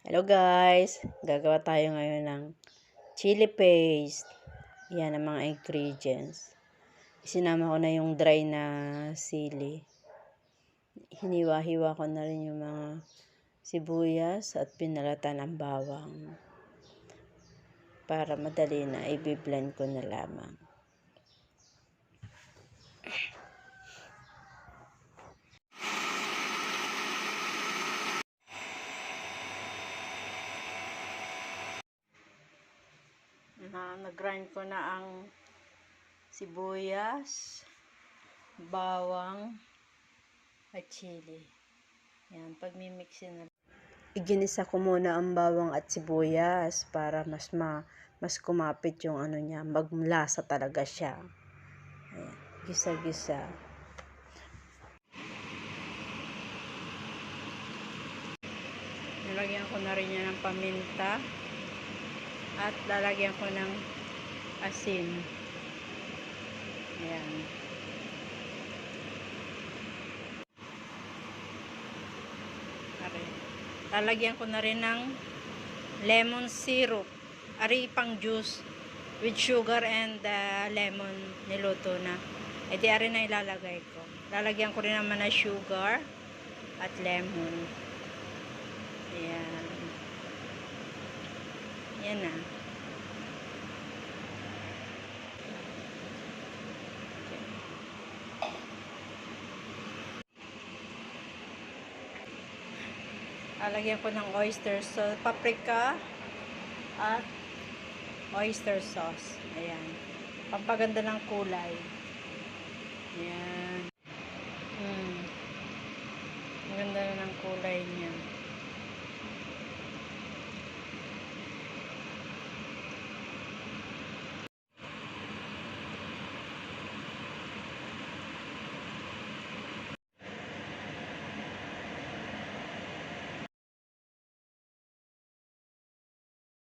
Hello guys! Gagawa tayo ngayon ng chili paste. Yan ang mga ingredients. Isinama ko na yung dry na sili. Hiniwa-hiwa ko na rin yung mga sibuyas at pinalatan ng bawang. Para madali na, i-blend ko na lamang. Nag-grind ko na ang sibuyas, bawang, at chili. Yan, pagmimixin na. Iginisa ko muna ang bawang at sibuyas para mas kumapit yung ano niya, maglasa talaga siya. Ayan, gisa-gisa. Nilagyan ko na rin yan ng paminta. At lalagyan ko ng asin. Ayan. Lalagyan ko na rin ng lemon syrup. Ari pang juice with sugar and lemon niluto na. E di ari na ilalagay ko. Lalagyan ko rin naman ng sugar at lemon. Ayan. Yan na. Lalagyan ko ng oyster sauce, paprika at oyster sauce. Ayan. Pampaganda ng kulay. Ayan. Ang ganda na ng kulay niya.